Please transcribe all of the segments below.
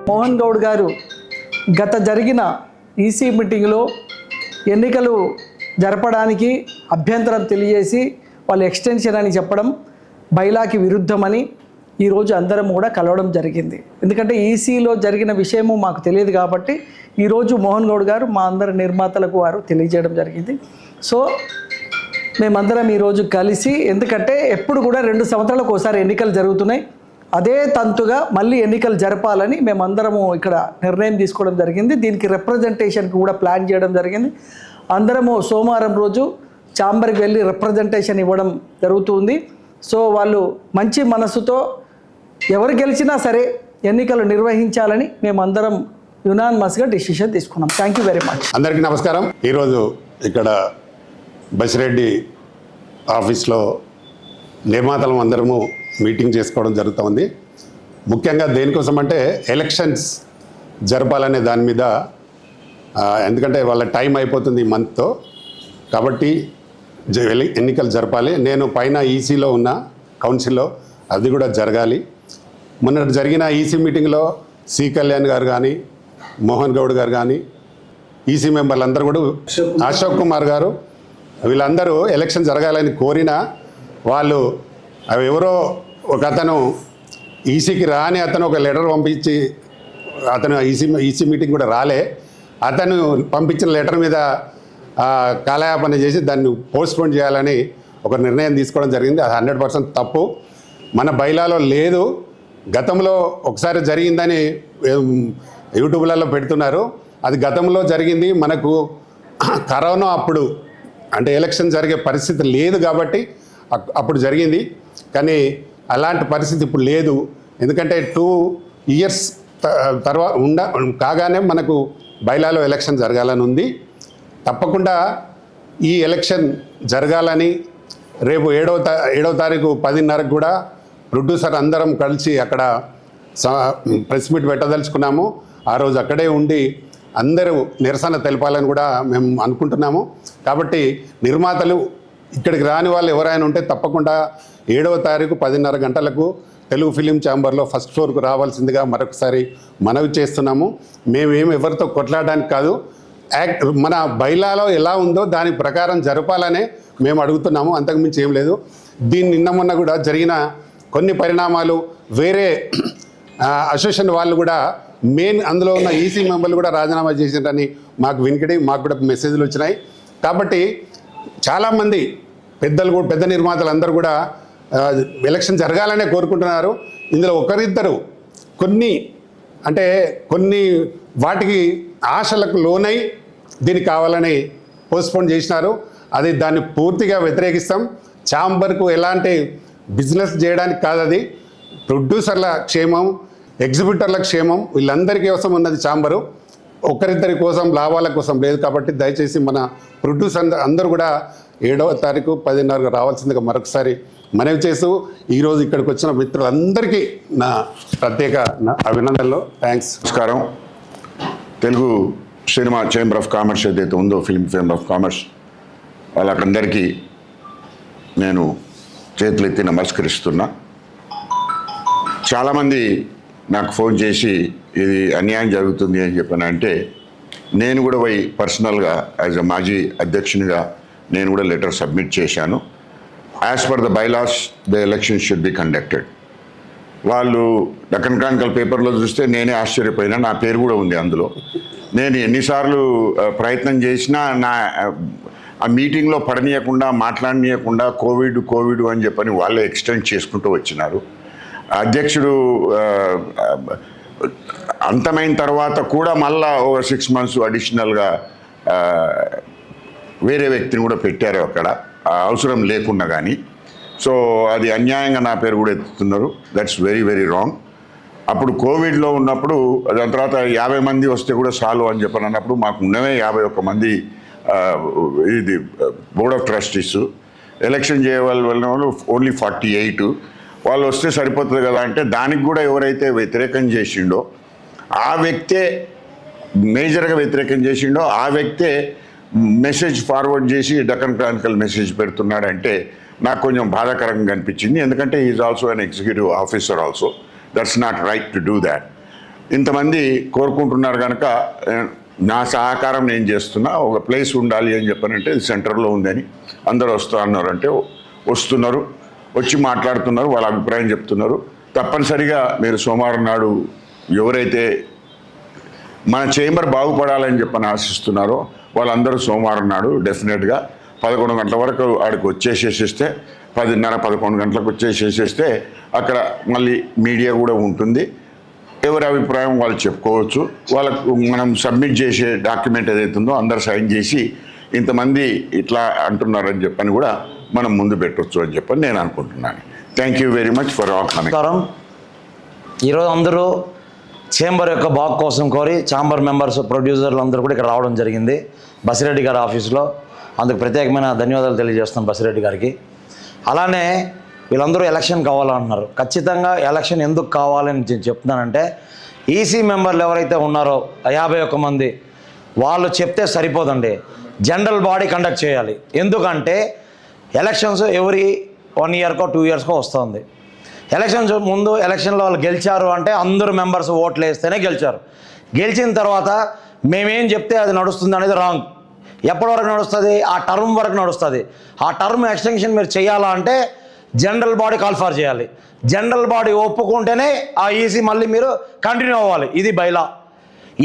మోహన్ గౌడ్ గారు గత జరిగిన ఈసీ మీటింగ్లో ఎన్నికలు జరపడానికి అభ్యంతరం తెలియజేసి వాళ్ళు ఎక్స్టెన్షన్ అని చెప్పడం బైలాకి విరుద్ధమని ఈరోజు అందరం కూడా కలవడం జరిగింది. ఎందుకంటే ఈసీలో జరిగిన విషయము మాకు తెలియదు కాబట్టి ఈరోజు మోహన్ గౌడ్ గారు మా అందరి నిర్మాతలకు వారు తెలియజేయడం జరిగింది. సో మేమందరం ఈరోజు కలిసి, ఎందుకంటే ఎప్పుడు కూడా 2 సంవత్సరాలకు ఒకసారి ఎన్నికలు జరుగుతున్నాయి, అదే తంతుగా మళ్ళీ ఎన్నికలు జరపాలని మేమందరము ఇక్కడ నిర్ణయం తీసుకోవడం జరిగింది. దీనికి రిప్రజెంటేషన్కి కూడా ప్లాన్ చేయడం జరిగింది. అందరము సోమవారం రోజు ఛాంబర్కి వెళ్ళి రిప్రజెంటేషన్ ఇవ్వడం జరుగుతుంది. సో వాళ్ళు మంచి మనసుతో ఎవరు గెలిచినా సరే ఎన్నికలు నిర్వహించాలని మేమందరం యునానిమస్గా డిసిషన్ తీసుకున్నాం. Thank you very much. అందరికీ నమస్కారం. ఈరోజు ఇక్కడ బసిరెడ్డి ఆఫీస్లో నిర్మాతలం అందరము మీటింగ్ చేసుకోవడం జరుగుతుంది. ముఖ్యంగా దేనికోసం అంటే ఎలక్షన్స్ జరపాలనే దాని మీద, ఎందుకంటే వాళ్ళ టైం అయిపోతుంది ఈ మంత్తో, కాబట్టి ఎన్నికలు జరపాలి. నేను పైన ఈసీలో ఉన్న కౌన్సిల్లో అది కూడా జరగాలి. మొన్న జరిగిన ఈసీ మీటింగ్లో సి కళ్యాణ్ గారు కానీ, మోహన్ గౌడ్ గారు కానీ, ఈసీ మెంబర్లు అందరూ కూడా, అశోక్ కుమార్ గారు, వీళ్ళందరూ ఎలక్షన్ జరగాలని కోరినా వాళ్ళు అవి ఎవరో ఒక అతను ఈసీకి రాని అతను ఒక లెటర్ పంపించి, అతను ఈసీ మీటింగ్ కూడా రాలే, అతను పంపించిన లెటర్ మీద కాలయాపన చేసి దాన్ని పోస్ట్పోన్ చేయాలని ఒక నిర్ణయం తీసుకోవడం జరిగింది. అది 100% తప్పు. మన బైలాలో లేదు. గతంలో ఒకసారి జరిగిందని యూట్యూబ్లలో పెడుతున్నారు. అది గతంలో జరిగింది. మనకు కరోనా అప్పుడు అంటే ఎలక్షన్ జరిగే పరిస్థితి లేదు కాబట్టి అప్పుడు జరిగింది. కానీ అలాంటి పరిస్థితి ఇప్పుడు లేదు. ఎందుకంటే 2 ఇయర్స్ తర్వాత కాగానే మనకు బైలాలో ఎలక్షన్ జరగాలని ఉంది. తప్పకుండా ఈ ఎలక్షన్ జరగాలని రేపు 7వ తారీఖు 10:30కు కూడా ప్రొడ్యూసర్ అందరం కలిసి అక్కడ ప్రెస్ మీట్ పెట్టదలుచుకున్నాము. ఆ రోజు అక్కడే ఉండి అందరూ నిరసన తెలపాలని కూడా మేము అనుకుంటున్నాము. కాబట్టి నిర్మాతలు ఇక్కడికి రాని వాళ్ళు ఎవరైనా ఉంటే తప్పకుండా 7వ తారీఖు 10:30 గంటలకు తెలుగు ఫిలిం ఛాంబర్లో ఫస్ట్ ఫ్లోర్కు రావాల్సిందిగా మరొకసారి మనవి చేస్తున్నాము. మేమేమి ఎవరితో కొట్లాడడానికి కాదు, మన బైలాలో ఎలా ఉందో దాని ప్రకారం జరపాలనే మేము అడుగుతున్నాము. అంతకుమించి ఏం లేదు. నిన్న మొన్న కూడా జరిగిన కొన్ని పరిణామాలు, వేరే అసోసియేషన్ వాళ్ళు కూడా అందులో ఉన్న ఈసీ మెంబర్లు కూడా రాజీనామా చేసిందని మాకు వినికిడి, మాకు కూడా మెసేజ్లు వచ్చినాయి. కాబట్టి చాలామంది పెద్ద నిర్మాతలు అందరూ కూడా ఎలక్షన్ జరగాలనే కోరుకుంటున్నారు. ఇందులో ఒకరిద్దరు కొన్ని వాటికి ఆశలకు లోనై దీనికి కావాలని పోస్ట్పోన్ చేసినారు. దాన్ని పూర్తిగా వ్యతిరేకిస్తాం. ఛాంబర్కు ఎలాంటి బిజినెస్ చేయడానికి కాదు, అది ప్రొడ్యూసర్ల క్షేమం, ఎగ్జిబిటర్ల క్షేమం, వీళ్ళందరి కోసం ఉన్నది ఛాంబరు. ఒకరిద్దరి కోసం లాభాల కోసం లేదు. కాబట్టి దయచేసి మన ప్రొడ్యూసర్ అందరూ కూడా 7వ తారీఖు 10:30 రావాల్సిందిగా మరొకసారి మనవి చేస్తూ ఈరోజు ఇక్కడికి వచ్చిన మిత్రులందరికీ నా ప్రత్యేక అభినందనలు. థ్యాంక్స్. నమస్కారం. Telugu cinema chamber of commerce ఏదైతే ఉందో, ఫిల్మ్ ఛాంబర్ ఆఫ్ కామర్స్, వాళ్ళకందరికీ నేను చేతులెత్తి నమస్కరిస్తున్నా. చాలామంది నాకు ఫోన్ చేసి ఇది అన్యాయం జరుగుతుంది అని చెప్పానంటే, నేను కూడా పోయి పర్సనల్గా యాజ్ అ మాజీ అధ్యక్షునిగా నేను కూడా లెటర్ సబ్మిట్ చేశాను. As per the bylaws the election should be conducted. వాళ్ళు డక్కన్ క్రానికల్ పేపర్లో చూస్తే నేనే ఆశ్చర్యపోయినా, నా పేరు కూడా ఉంది అందులో. నేను ఎన్నిసార్లు ప్రయత్నం చేసినా ఆ మీటింగ్లో పడనీయకుండా, మాట్లాడనీయకుండా కోవిడ్ అని చెప్పని వాళ్ళే ఎక్స్టెండ్ చేసుకుంటూ వచ్చినారు. అధ్యక్షుడు అంతమైన తర్వాత కూడా మళ్ళా ఓ 6 months అడిషనల్గా వేరే వ్యక్తిని కూడా పెట్టారు అక్కడ, అవసరం లేకుండా. కానీ సో అది అన్యాయంగా నా పేరు కూడా ఎత్తుతున్నారు. That's very very wrong. అప్పుడు కోవిడ్లో ఉన్నప్పుడు దాని తర్వాత 50 మంది వస్తే కూడా చాలు అని చెప్పని అన్నప్పుడు మాకు ఉన్నవే 51 మంది ఇది బోర్డ్ ఆఫ్ ట్రస్టీస్. ఎలక్షన్ చేయవలన వాళ్ళు ఓన్లీ 48. వాళ్ళు వస్తే సరిపోతుంది కదా అంటే దానికి కూడా ఎవరైతే వ్యతిరేకం చేసిండో ఆ వ్యక్తే, మేజర్గా వ్యతిరేకం చేసిండో ఆ వ్యక్తే మెసేజ్ ఫార్వర్డ్ చేసి డక్కన్ క్రానికల్ మెసేజ్ పెడుతున్నాడంటే నాకు కొంచెం బాధాకరంగా అనిపించింది. ఎందుకంటే is also an executive officer also. That's not right to do that. ఇంతమంది కోరుకుంటున్నారు కనుక నా సహకారం నేను చేస్తున్నా, ఒక ప్లేస్ ఉండాలి అని చెప్పానంటే ఇది సెంటర్లో ఉందని అందరూ వస్తూ అన్నారంటే వస్తున్నారు, వచ్చి మాట్లాడుతున్నారు, వాళ్ళ అభిప్రాయం చెప్తున్నారు. తప్పనిసరిగా మీరు సోమవారం నాడు ఎవరైతే మన చేంబర్ బాగుపడాలని చెప్పని ఆశిస్తున్నారో వాళ్ళందరూ సోమవారం నాడు డెఫినెట్గా 11 గంటల వరకు ఆడికి వచ్చేసేసేస్తే 10:30-11 గంటలకు వచ్చేసేసేస్తే అక్కడ మళ్ళీ మీడియా కూడా ఉంటుంది. ఎవరి అభిప్రాయం వాళ్ళు చెప్పుకోవచ్చు. వాళ్ళకు మనం సబ్మిట్ చేసే డాక్యుమెంట్ ఏదైతుందో అందరు సైన్ చేసి ఇంతమంది ఇట్లా అంటున్నారని చెప్పని కూడా మనం ముందు పెట్టవచ్చు అని చెప్పని నేను అనుకుంటున్నాను. Thank you very much for all coming. ఈరోజు అందరూ చేంబర్ యొక్క బాగు కోసం కోరి ఛాంబర్ మెంబర్స్, ప్రొడ్యూసర్లు అందరూ కూడా ఇక్కడ రావడం జరిగింది బసిరెడ్డి గారి ఆఫీస్లో. అందుకు ప్రత్యేకమైన ధన్యవాదాలు తెలియజేస్తాం బసిరెడ్డి గారికి. అలానే వీళ్ళందరూ ఎలక్షన్ కావాలంటున్నారు. ఖచ్చితంగా ఎలక్షన్ ఎందుకు కావాలని నేను చెప్తున్నానంటే, ఈసీ మెంబర్లు ఎవరైతే ఉన్నారో 51 మంది వాళ్ళు చెప్తే సరిపోదండి, జనరల్ బాడీ కండక్ట్ చేయాలి. ఎందుకంటే ఎలక్షన్స్ ఎవ్రీ 1 ఇయర్కో 2 ఇయర్స్కో వస్తుంది. ఎలక్షన్స్ ముందు ఎలక్షన్లో వాళ్ళు గెలిచారు అంటే అందరూ మెంబర్స్ ఓట్లు వేస్తేనే గెలిచారు. గెలిచిన తర్వాత మేమేం చెప్తే అది నడుస్తుంది అనేది రాంగ్. ఎప్పటి వరకు నడుస్తుంది? ఆ టర్మ్ వరకు నడుస్తుంది. ఆ టర్మ్ ఎక్స్టెన్షన్ మీరు చేయాలా అంటే జనరల్ బాడీ కాల్ఫర్ చేయాలి. జనరల్ బాడీ ఒప్పుకుంటేనే ఆ ఈసీ మళ్ళీ మీరు కంటిన్యూ అవ్వాలి. ఇది బైలా.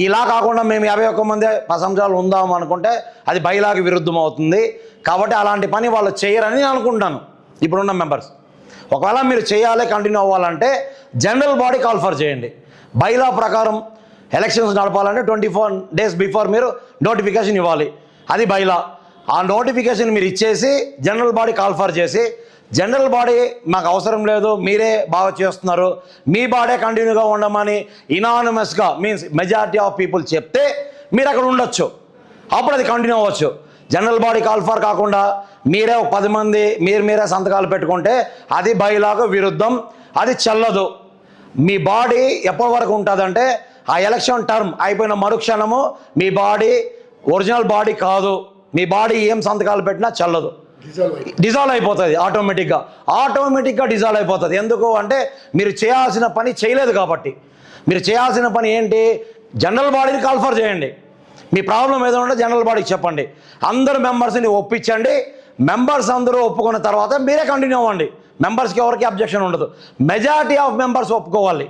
ఇలా కాకుండా మేము 51 మంది 10 సంవత్సరాలు ఉందాం అనుకుంటే అది బైలాకి విరుద్ధం అవుతుంది. కాబట్టి అలాంటి పని వాళ్ళు చేయరని నేను అనుకుంటాను ఇప్పుడున్న మెంబర్స్. ఒకవేళ మీరు చేయాలి, కంటిన్యూ అవ్వాలంటే జనరల్ బాడీ కాల్ఫర్ చేయండి. బైలా ప్రకారం ఎలక్షన్స్ నడపాలంటే 24 డేస్ బిఫోర్ మీరు నోటిఫికేషన్ ఇవ్వాలి. అది బైలా. ఆ నోటిఫికేషన్ మీరు ఇచ్చేసి జనరల్ బాడీ కాల్ఫర్ చేసి, జనరల్ బాడీ మాకు అవసరం లేదు, మీరే బాగా చేస్తున్నారు, మీ బాడీ కంటిన్యూగా ఉండమని ఇనానిమస్గా మీన్స్ మెజారిటీ ఆఫ్ పీపుల్ చెప్తే మీరు అక్కడ ఉండొచ్చు. అప్పుడు అది కంటిన్యూ అవ్వచ్చు. జనరల్ బాడీ కాల్ఫర్ కాకుండా మీరే ఒక 10 మంది మీరే సంతకాలు పెట్టుకుంటే అది బైలాకు విరుద్ధం, అది చెల్లదు. మీ బాడీ ఎప్పటి వరకు ఉంటుందంటే ఆ ఎలక్షన్ టర్మ్ అయిపోయిన మరుక్షణము మీ బాడీ ఒరిజినల్ బాడీ కాదు. మీ బాడీ ఏం సంతకాలు పెట్టినా చెల్లదు, డిజాల్వ్ అయిపోతుంది. ఆటోమేటిక్గా డిజాల్వ్ అయిపోతుంది. ఎందుకు అంటే మీరు చేయాల్సిన పని చేయలేదు కాబట్టి. మీరు చేయాల్సిన పని ఏంటి? జనరల్ బాడీని కాల్ఫర్ చేయండి. మీ ప్రాబ్లం ఏదో ఉంటే జనరల్ బాడీకి చెప్పండి. అందరు మెంబర్స్ని ఒప్పించండి. మెంబర్స్ అందరూ ఒప్పుకున్న తర్వాత మీరే కంటిన్యూ అవ్వండి. మెంబర్స్కి ఎవరికి అబ్జెక్షన్ ఉండదు. మెజారిటీ ఆఫ్ మెంబర్స్ ఒప్పుకోవాలి,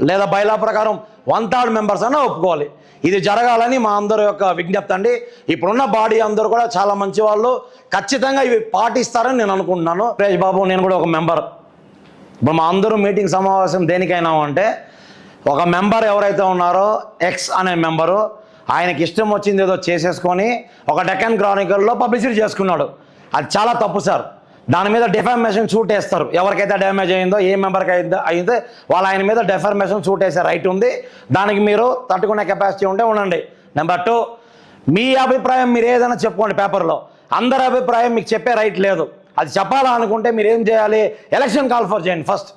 లేదా బైలా ప్రకారం 1/3 మెంబర్స్ అన్నా ఒప్పుకోవాలి. ఇది జరగాలని మా అందరి యొక్క విజ్ఞప్తి అండి. ఇప్పుడున్న బాడీ అందరూ కూడా చాలా మంచి వాళ్ళు, ఖచ్చితంగా ఇవి పాటిస్తారని నేను అనుకుంటున్నాను. సురేష్ బాబు, నేను కూడా ఒక మెంబర్. ఇప్పుడు మా అందరూ మీటింగ్ సమావేశం దేనికైనా అంటే ఒక మెంబర్ ఎవరైతే ఉన్నారో ఎక్స్ అనే మెంబరు ఆయనకి ఇష్టం వచ్చింది ఏదో చేసేసుకొని ఒక డెక్కన్ క్రానికల్లో పబ్లిసిటీ చేసుకున్నాడు. అది చాలా తప్పు సార్. దాని మీద డిఫార్మేషన్ సూట్ వేస్తారు. ఎవరికైతే డ్యామేజ్ అయిందో, ఏ మెంబర్కి అయితే వాళ్ళు ఆయన మీద డిఫార్మేషన్ సూట్ వేసే రైట్ ఉంది. దానికి మీరు తట్టుకునే కెపాసిటీ ఉంటే ఉండండి. నెంబర్ 2, మీ అభిప్రాయం మీరు ఏదైనా చెప్పుకోండి పేపర్లో. అందరి అభిప్రాయం మీకు చెప్పే రైట్ లేదు. అది చెప్పాలనుకుంటే మీరు ఏం చేయాలి? ఎలక్షన్ కాల్ఫర్ చేయండి. ఫస్ట్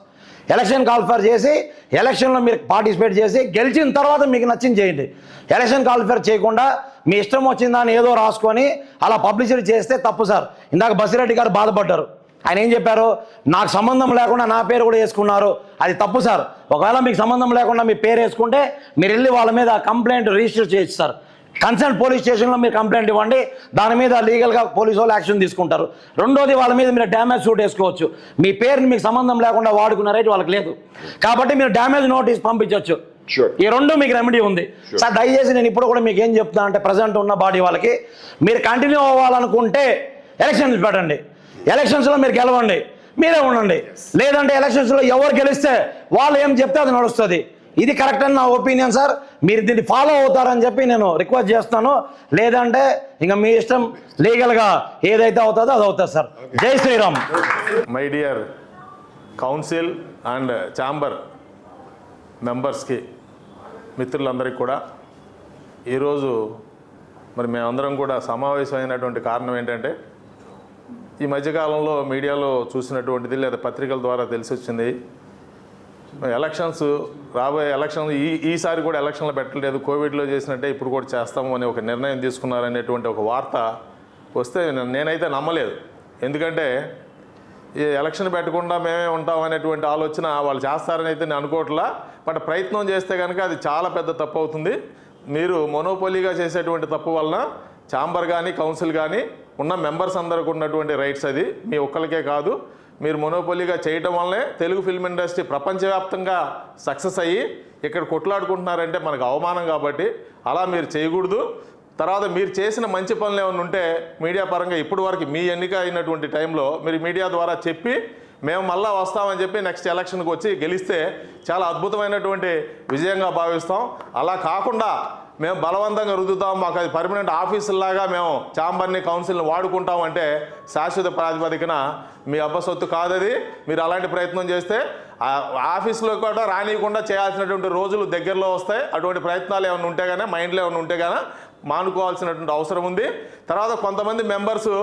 ఎలక్షన్ కాల్ఫర్ చేసి ఎలక్షన్లో మీరు పార్టిసిపేట్ చేసి గెలిచిన తర్వాత మీకు నచ్చింది చేయండి. ఎలక్షన్ కాల్ఫర్ చేయకుండా మీ ఇష్టం వచ్చిందని ఏదో రాసుకొని అలా పబ్లిసిటీ చేస్తే తప్పు సార్. ఇందాక బసిరెడ్డి గారు బాధపడ్డారు. ఆయన ఏం చెప్పారు? నాకు సంబంధం లేకుండా నా పేరు కూడా వేసుకున్నారు. అది తప్పు సార్. ఒకవేళ మీకు సంబంధం లేకుండా మీ పేరు వేసుకుంటే మీరు వెళ్ళి వాళ్ళ మీద కంప్లైంట్ రిజిస్టర్ చేయొచ్చు సార్. కన్సర్న్ పోలీస్ స్టేషన్లో మీరు కంప్లైంట్ ఇవ్వండి. దాని మీద లీగల్గా పోలీసు వాళ్ళు యాక్షన్ తీసుకుంటారు. రెండోది, వాళ్ళ మీద మీరు డ్యామేజ్ సూట్ వేసుకోవచ్చు. మీ పేరుని మీకు సంబంధం లేకుండా వాడుకున్న రైట్ వాళ్ళకి లేదు కాబట్టి మీరు డ్యామేజ్ నోటీస్ పంపించవచ్చు. ఈ రెండు మీకు రెమెడీ ఉంది సార్. దయచేసి నేను ఇప్పుడు కూడా మీకు ఏం చెప్తున్నా అంటే, ప్రజెంట్ ఉన్న బాడీ వాళ్ళకి మీరు కంటిన్యూ అవ్వాలనుకుంటే ఎలక్షన్స్ పెట్టండి. ఎలక్షన్స్లో మీరు గెలవండి, మీరే ఉండండి. లేదంటే ఎలక్షన్స్లో ఎవరు గెలిస్తే వాళ్ళు ఏం చెప్తే అది నడుస్తుంది. ఇది కరెక్ట్ అని నా ఒపీనియన్ సార్. మీరు దీన్ని ఫాలో అవుతారని చెప్పి నేను రిక్వెస్ట్ చేస్తాను. లేదంటే ఇంకా మీ ఇష్టం, లీగల్గా ఏదైతే అవుతుందో అది అవుతుంది సార్. జై Shriram. My dear council and chamber మెంబర్స్కి, మిత్రులందరికీ కూడా ఈరోజు మరి మేమందరం కూడా సమావేశమైనటువంటి కారణం ఏంటంటే, ఈ మధ్యకాలంలో మీడియాలో చూసినటువంటిది లేదా పత్రికల ద్వారా తెలిసి వచ్చింది, ఎలక్షన్స్ రాబోయే ఎలక్షన్ ఈసారి కూడా ఎలక్షన్లు పెట్టలేదు, కోవిడ్లో చేసినట్టే ఇప్పుడు కూడా చేస్తాము అని ఒక నిర్ణయం తీసుకున్నారనేటువంటి ఒక వార్త వస్తే నేనైతే నమ్మలేదు. ఎందుకంటే ఈ ఎలక్షన్ పెట్టకుండా మేమే ఉంటాం అనేటువంటి ఆలోచన వాళ్ళు చేస్తారని అయితే నేను అనుకోవట్లా. బట్ ప్రయత్నం చేస్తే కనుక అది చాలా పెద్ద తప్పు అవుతుంది. మీరు మొనోపోలీగా చేసేటువంటి తప్పు వలన ఛాంబర్ కానీ కౌన్సిల్ కానీ ఉన్న మెంబర్స్ అందరికి ఉన్నటువంటి రైట్స్ అది మీ ఒక్కరికే కాదు. మీరు మొనోపోలీగా చేయటం వల్లనే తెలుగు ఫిల్మ్ ఇండస్ట్రీ ప్రపంచవ్యాప్తంగా సక్సెస్ అయ్యి ఇక్కడ కొట్లాడుకుంటున్నారంటే మనకు అవమానం. కాబట్టి అలా మీరు చేయకూడదు. తర్వాత మీరు చేసిన మంచి పనులు ఏమైనా ఉంటే మీడియా పరంగా ఇప్పటి వరకు మీ ఎన్నిక అయినటువంటి టైంలో మీరు మీడియా ద్వారా చెప్పి మేము మళ్ళా వస్తామని చెప్పి నెక్స్ట్ ఎలక్షన్కి వచ్చి గెలిస్తే చాలా అద్భుతమైనటువంటి విజయంగా భావిస్తాం. అలా కాకుండా మేము బలవంతంగా రుద్దుతాం, మాకు అది పర్మనెంట్ ఆఫీసులాగా మేము ఛాంబర్ని కౌన్సిల్ని వాడుకుంటామంటే శాశ్వత ప్రాతిపదికన మీ అబ్బసొత్తు కాదది. మీరు అలాంటి ప్రయత్నం చేస్తే ఆఫీసులో కూడా రానియకుండా చేయాల్సినటువంటి రోజులు దగ్గరలో వస్తాయి. అటువంటి ప్రయత్నాలు ఏమైనా ఉంటే కానీ మైండ్లో ఏమైనా ఉంటే కానీ మానుకోవాల్సినటువంటి అవసరం ఉంది. తర్వాత కొంతమంది మెంబర్సు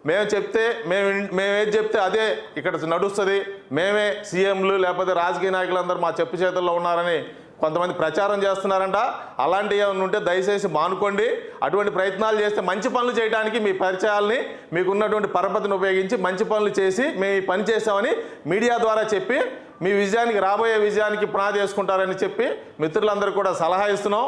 మేము చెప్తే మేమేది చెప్తే అదే ఇక్కడ నడుస్తుంది, మేమే సీఎంలు లేకపోతే రాజకీయ నాయకులందరూ మా చెప్పు చేతుల్లో ఉన్నారని కొంతమంది ప్రచారం చేస్తున్నారంట. అలాంటివి ఏమైనా ఉంటే దయచేసి మానుకోండి. అటువంటి ప్రయత్నాలు చేస్తే మంచి పనులు చేయడానికి మీ పరిచయాల్ని మీకున్నటువంటి పరపతిని ఉపయోగించి మంచి పనులు చేసి మేము ఈ పని చేసామని మీడియా ద్వారా చెప్పి మీ విజయానికి రాబోయే విజయానికి పునాది వేసుకుంటారని చెప్పి మిత్రులందరూ కూడా సలహా ఇస్తున్నాం.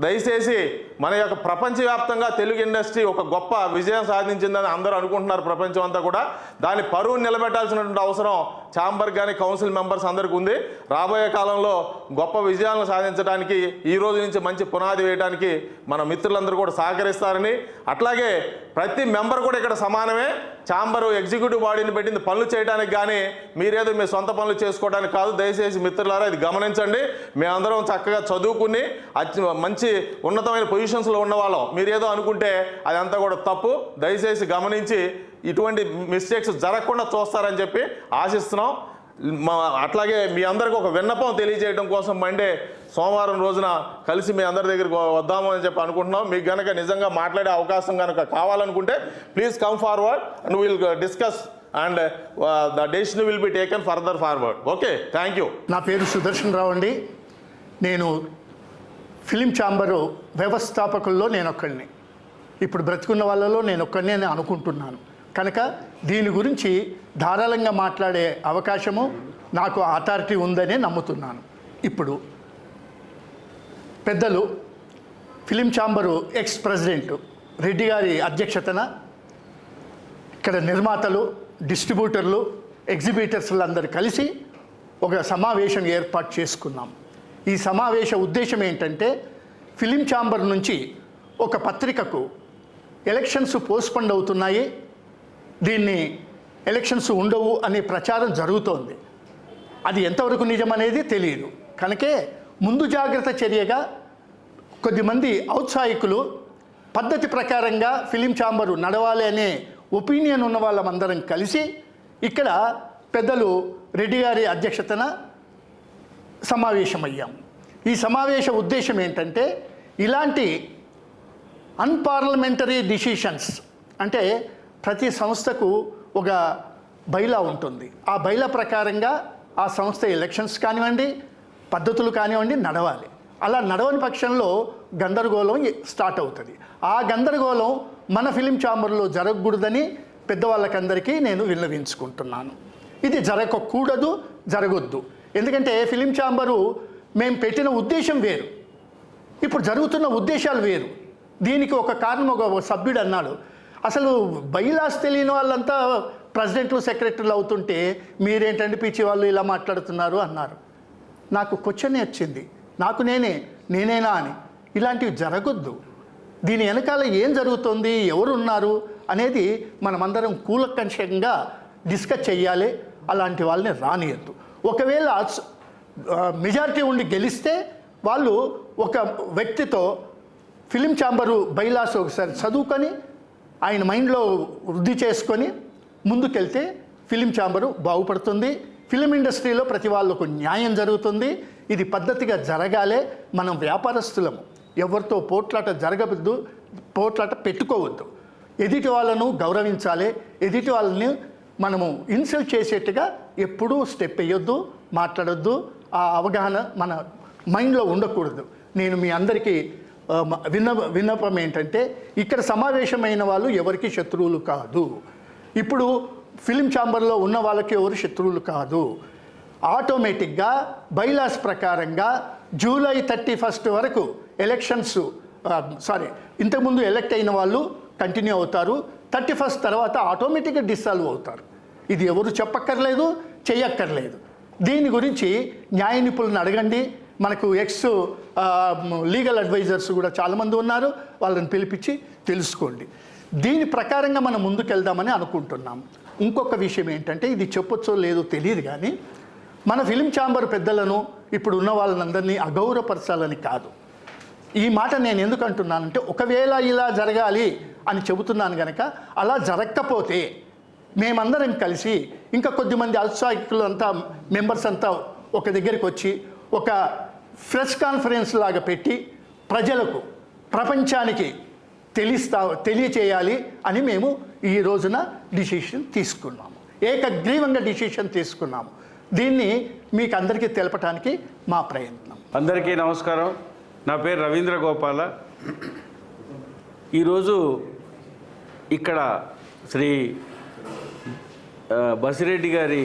దయచేసి మన యొక్క ప్రపంచవ్యాప్తంగా తెలుగు ఇండస్ట్రీ ఒక గొప్ప విజయం సాధించిందని అందరూ అనుకుంటున్నారు ప్రపంచం అంతా కూడా. దాని పరువును నిలబెట్టాల్సినటువంటి అవసరం ఛాంబర్ కానీ కౌన్సిల్ మెంబర్స్ అందరికీ ఉంది. రాబోయే కాలంలో గొప్ప విజయాలను సాధించడానికి ఈ రోజు నుంచి మంచి పునాది వేయడానికి మన మిత్రులందరూ కూడా సహకరిస్తారని, అట్లాగే ప్రతి మెంబర్ కూడా ఇక్కడ సమానమే. ఛాంబరు ఎగ్జిక్యూటివ్ బాడీని పెట్టింది పనులు చేయడానికి కానీ మీరేదో మీ సొంత పనులు చేసుకోవడానికి కాదు. దయచేసి మిత్రులారా ఇది గమనించండి. మేమందరం చక్కగా చదువుకుని మంచి ఉన్నతమైన పొజిషన్స్లో ఉన్నవాళ్ళం. మీరేదో అనుకుంటే అదంతా కూడా తప్పు. దయచేసి గమనించి ఇటువంటి మిస్టేక్స్ జరగకుండా చూస్తారని చెప్పి ఆశిస్తున్నాం. అట్లాగే మీ అందరికి ఒక విన్నపం తెలియజేయడం కోసం మండే సోమవారం రోజున కలిసి మీ అందరి దగ్గరికి వద్దాము అని చెప్పి అనుకుంటున్నాం. మీకు కనుక నిజంగా మాట్లాడే అవకాశం కనుక కావాలనుకుంటే please come forward and will discuss and the decision will be taken further forward. Okay, thank you. నా పేరు సుదర్శన్ రావు అండి. నేను ఫిలిం ఛాంబరు వ్యవస్థాపకుల్లో నేను ఒక్కడిని. ఇప్పుడు బ్రతికున్న వాళ్ళలో నేను ఒక్కడినే అని అనుకుంటున్నాను. కనుక దీని గురించి ధారాళంగా మాట్లాడే అవకాశము నాకు అథారిటీ ఉందనే నమ్ముతున్నాను. ఇప్పుడు పెద్దలు film chamber ex president Reddy గారి అధ్యక్షతన ఇక్కడ నిర్మాతలు, డిస్ట్రిబ్యూటర్లు, ఎగ్జిబిటర్స్లు అందరూ కలిసి ఒక సమావేశం ఏర్పాటు చేసుకున్నాం. ఈ సమావేశ ఉద్దేశం ఏంటంటే ఫిలిం ఛాంబర్ నుంచి ఒక పత్రికకు ఎలక్షన్స్ పోస్ట్పోండ్ అవుతున్నాయి, దీన్ని ఎలక్షన్స్ ఉండవు అనే ప్రచారం జరుగుతోంది. అది ఎంతవరకు నిజమనేది తెలియదు. కనుకే ముందు జాగ్రత్త చర్యగా కొద్దిమంది ఔత్సాహికులు పద్ధతి ప్రకారంగా ఫిలిం ఛాంబరు నడవాలి అనే ఒపీనియన్ ఉన్న వాళ్ళమందరం కలిసి ఇక్కడ పెద్దలు రెడ్డి గారి అధ్యక్షతన సమావేశమయ్యాం. ఈ సమావేశ ఉద్దేశం ఏంటంటే ఇలాంటి అన్పార్లమెంటరీ డిసిషన్స్, అంటే ప్రతి సంస్థకు ఒక బైలా ఉంటుంది. ఆ బైలా ప్రకారంగా ఆ సంస్థ ఎలక్షన్స్ కానివ్వండి, పద్ధతులు కానివ్వండి నడవాలి. అలా నడవని పక్షంలో గందరగోళం స్టార్ట్ అవుతుంది. ఆ గందరగోళం మన ఫిలిం ఛాంబర్లో జరగకూడదని పెద్దవాళ్ళకందరికీ నేను విన్నవించుకుంటున్నాను. ఇది జరగకూడదు, జరగొద్దు. ఎందుకంటే ఫిలిం ఛాంబరు మేము పెట్టిన ఉద్దేశం వేరు, ఇప్పుడు జరుగుతున్న ఉద్దేశాలు వేరు. దీనికి ఒక కారణం ఒక సభ్యుడు అన్నాడు, అసలు బైలాస్ తెలియని వాళ్ళంతా ప్రెసిడెంట్లు, సెక్రటరీలు అవుతుంటే మీరేంటంటే పిచ్చి వాళ్ళు ఇలా మాట్లాడుతున్నారు అన్నారు. నాకు క్వశ్చన్ వచ్చింది, నాకు నేనేనా అని. ఇలాంటివి జరగొద్దు. దీని వెనకాల ఏం జరుగుతుంది, ఎవరు ఉన్నారు అనేది మనమందరం కూలంకషంగా డిస్కస్ చెయ్యాలి. అలాంటి వాళ్ళని రానియద్దు. ఒకవేళ మెజారిటీ ఉండి గెలిస్తే వాళ్ళు ఒక వ్యక్తితో ఫిలిం ఛాంబరు బైలాస్ ఒకసారి చదువుకొని ఆయన మైండ్లో వృద్ధి చేసుకొని ముందుకెళ్తే ఫిలిం ఛాంబరు బాగుపడుతుంది. ఫిలిం ఇండస్ట్రీలో ప్రతి వాళ్ళకు న్యాయం జరుగుతుంది. ఇది పద్ధతిగా జరగాలే. మనం వ్యాపారస్తులము, ఎవరితో పోట్లాట జరగవద్దు, పోట్లాట పెట్టుకోవద్దు. ఎదుటి వాళ్ళను గౌరవించాలి. ఎదుటి వాళ్ళని మనము ఇన్సల్ట్ చేసేట్టుగా ఎప్పుడూ స్టెప్ వేయొద్దు, మాట్లాడొద్దు. ఆ అవగాహన మన మైండ్లో ఉండకూడదు. నేను మీ అందరికీ విన్నపం ఏంటంటే ఇక్కడ సమావేశమైన వాళ్ళు ఎవరికి శత్రువులు కాదు. ఇప్పుడు ఫిలిం ఛాంబర్లో ఉన్న వాళ్ళకి ఎవరు శత్రువులు కాదు. ఆటోమేటిక్గా బైలాస్ ప్రకారంగా జూలై 31 వరకు ఎలక్షన్స్ ఇంతకుముందు ఎలక్ట్ అయిన వాళ్ళు కంటిన్యూ అవుతారు. 31 తర్వాత ఆటోమేటిక్గా డిసాల్వ్ అవుతారు. ఇది ఎవరు చెప్పక్కర్లేదు, చెయ్యక్కర్లేదు. దీని గురించి న్యాయ నిపుణులను అడగండి. మనకు లీగల్ అడ్వైజర్స్ కూడా చాలామంది ఉన్నారు, వాళ్ళని పిలిపించి తెలుసుకోండి. దీని ప్రకారంగా మనం ముందుకెళ్దామని అనుకుంటున్నాం. ఇంకొక విషయం ఏంటంటే, ఇది చెప్పొచ్చో లేదో తెలియదు కానీ, మన ఫిలిం ఛాంబర్ పెద్దలను ఇప్పుడు ఉన్న వాళ్ళందరినీ అగౌరవపరచాలని కాదు. ఈ మాట నేను ఎందుకు అంటున్నానంటే, ఒకవేళ ఇలా జరగాలి అని చెబుతున్నాను కనుక, అలా జరగకపోతే మేమందరం కలిసి ఇంకా కొద్దిమంది ఔత్సాహికులు అంతా మెంబర్స్ అంతా ఒక దగ్గరికి వచ్చి ఒక ప్రెస్ కాన్ఫరెన్స్ లాగా పెట్టి ప్రజలకు, ప్రపంచానికి తెలియచేయాలి అని మేము ఈ రోజున డిసిషన్ తీసుకున్నాము. ఏకగ్రీవంగా డిసిషన్ తీసుకున్నాము. దీన్ని మీకు అందరికీ తెలపడానికి మా ప్రయత్నం. అందరికీ నమస్కారం. నా పేరు రవీంద్ర గోపాల. ఈరోజు ఇక్కడ శ్రీ బసిరెడ్డి గారి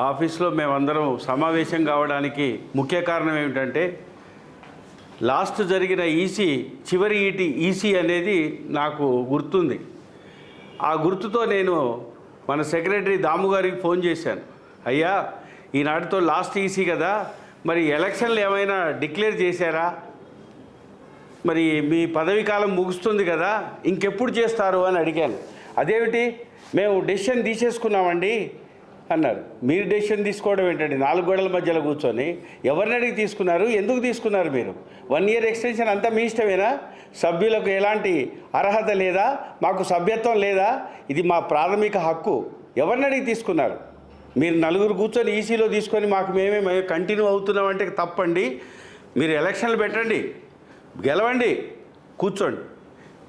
ఆఫీస్లో మేమందరం సమావేశం కావడానికి ముఖ్య కారణం ఏమిటంటే, లాస్ట్ జరిగిన చివరి ఈసీ అనేది నాకు గుర్తుంది. ఆ గుర్తుతో నేను మన సెక్రటరీ దాము గారికి ఫోన్ చేశాను. అయ్యా, ఈనాటితో లాస్ట్ ఈసీ కదా, మరి ఎలక్షన్లు ఏమైనా డిక్లేర్ చేశారా? మరి మీ పదవీ కాలం ముగుస్తుంది కదా, ఇంకెప్పుడు చేస్తారు అని అడిగాను. అదేమిటి, మేము డెసిషన్ తీసేసుకున్నామండి అన్నారు. మీరు డెసిషన్ తీసుకోవడం ఏంటండి? 4 గోడల మధ్యలో కూర్చొని ఎవరిని అడిగి తీసుకున్నారు? ఎందుకు తీసుకున్నారు? మీరు 1 ఇయర్ ఎక్స్టెన్షన్ అంతా మీ ఇష్టమేనా? సభ్యులకు ఎలాంటి అర్హత లేదా? మాకు సభ్యత్వం లేదా? ఇది మా ప్రాథమిక హక్కు. ఎవరిని అడిగి తీసుకున్నారు? మీరు 4 కూర్చొని ఈసీలో తీసుకొని మాకు మేమే కంటిన్యూ అవుతున్నామంటే తప్పండి. మీరు ఎలక్షన్లు పెట్టండి, గెలవండి, కూర్చోండి,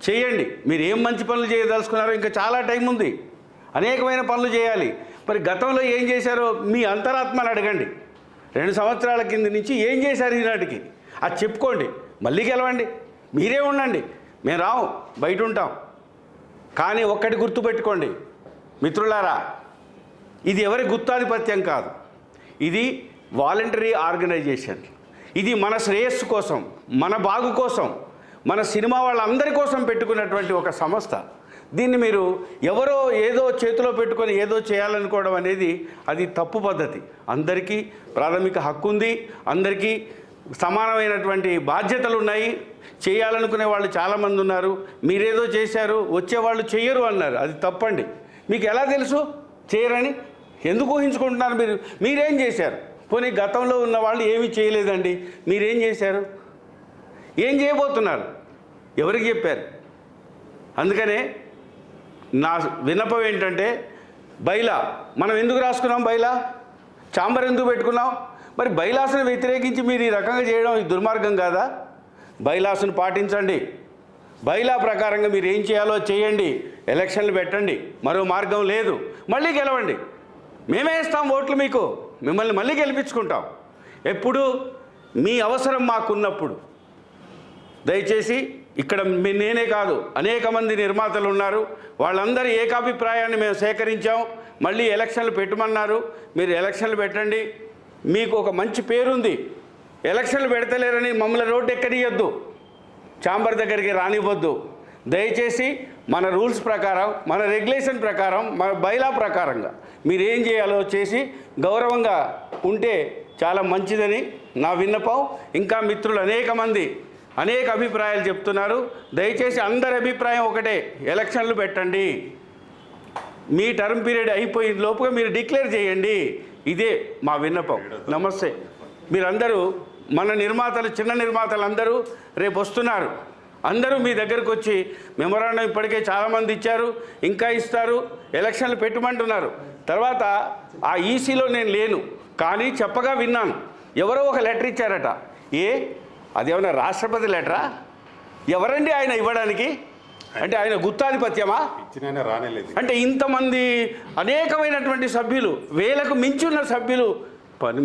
చేయండి. మీరు ఏం మంచి పనులు చేయదలుచుకున్నారో ఇంకా చాలా టైం ఉంది, అనేకమైన పనులు చేయాలి. మరి గతంలో ఏం చేశారో మీ అంతరాత్మను అడగండి. 2 సంవత్సరాల కింద నుంచి ఏం చేశారు ఈనాటికి అది చెప్పుకోండి. మళ్ళీ గెలవండి, మీరే ఉండండి, మేము రాము, బయట ఉంటాం. కానీ ఒక్కటి గుర్తుపెట్టుకోండి మిత్రులారా, ఇది ఎవరి గుత్తాధిపత్యం కాదు. ఇది వాలంటరీ ఆర్గనైజేషన్. ఇది మన శ్రేయస్సు కోసం, మన బాగు కోసం, మన సినిమా వాళ్ళందరి కోసం పెట్టుకున్నటువంటి ఒక సంస్థ. దీన్ని మీరు ఎవరో ఏదో చేతిలో పెట్టుకొని ఏదో చేయాలనుకోవడం అనేది అది తప్పు పద్ధతి. అందరికీ ప్రాథమిక హక్కు ఉంది, అందరికీ సమానమైనటువంటి బాధ్యతలు ఉన్నాయి. చేయాలనుకునే వాళ్ళు చాలామంది ఉన్నారు. మీరేదో చేశారు, వచ్చేవాళ్ళు చెయ్యరు అన్నారు. అది తప్పండి. మీకు ఎలా తెలుసు చేయరని? ఎందుకు ఊహించుకుంటున్నారు? మీరేం చేశారు? పోనీ గతంలో ఉన్న వాళ్ళు ఏమీ చేయలేదండి, మీరేం చేశారు? ఏం చేయబోతున్నారు? ఎవరికి చెప్పారు? అందుకనే నా విన్నపం ఏంటంటే, బైలా మనం ఎందుకు రాసుకున్నాం? బైలా ఛాంబర్ ఎందుకు పెట్టుకున్నాం? మరి బైలాసును వ్యతిరేకించి మీరు ఈ రకంగా చేయడం ఈ దుర్మార్గం కాదా? బైలాసును పాటించండి. బైలా ప్రకారంగా మీరు ఏం చేయాలో చేయండి. ఎలక్షన్లు పెట్టండి, మరో మార్గం లేదు. మళ్ళీ గెలవండి, మేమే ఇస్తాం ఓట్లు మీకు, మిమ్మల్ని మళ్ళీ గెలిపించుకుంటాం. ఎప్పుడు మీ అవసరం మాకున్నప్పుడు. దయచేసి ఇక్కడ నేనే కాదు, అనేక మంది నిర్మాతలు ఉన్నారు. వాళ్ళందరి ఏకాభిప్రాయాన్ని మేము సేకరించాం. మళ్ళీ ఎలక్షన్లు పెట్టమన్నారు. మీరు ఎలక్షన్లు పెట్టండి. మీకు ఒక మంచి పేరుంది. ఎలక్షన్లు పెడతలేరని మమ్మల్ని రోడ్డు ఎక్కనియొద్దు, ఛాంబర్ దగ్గరికి రానివ్వద్దు. దయచేసి మన రూల్స్ ప్రకారం, మన రెగ్యులేషన్ ప్రకారం, మన బైలా ప్రకారంగా మీరు ఏం చేయాలో చేసి గౌరవంగా ఉంటే చాలా మంచిదని నా విన్నపం. ఇంకా మిత్రులు అనేక మంది అనేక అభిప్రాయాలు చెప్తున్నారు. దయచేసి అందరి అభిప్రాయం ఒకటే, ఎలక్షన్లు పెట్టండి. మీ టర్మ్ పీరియడ్ అయిపోయిన లోపుగా మీరు డిక్లేర్ చేయండి. ఇదే మా విన్నపం. నమస్తే. మీరందరూ మన నిర్మాతలు, చిన్న నిర్మాతలు అందరూ రేపు వస్తున్నారు. అందరూ మీ దగ్గరకు వచ్చి మెమొరాండం ఇప్పటికే చాలామంది ఇచ్చారు, ఇంకా ఇస్తారు. ఎలక్షన్లు పెట్టమంటున్నారు. తర్వాత ఆ ఈసీలో నేను లేను, కానీ చెప్పగా విన్నాను. ఎవరో ఒక లెటర్ ఇచ్చారట. అదేమన్నా రాష్ట్రపతి లెటరా? ఎవరండి ఆయన ఇవ్వడానికి? అంటే ఆయన గుత్తాధిపత్యమా? అంటే ఇంతమంది అనేకమైనటువంటి సభ్యులు, వేలకు మించున్న సభ్యులు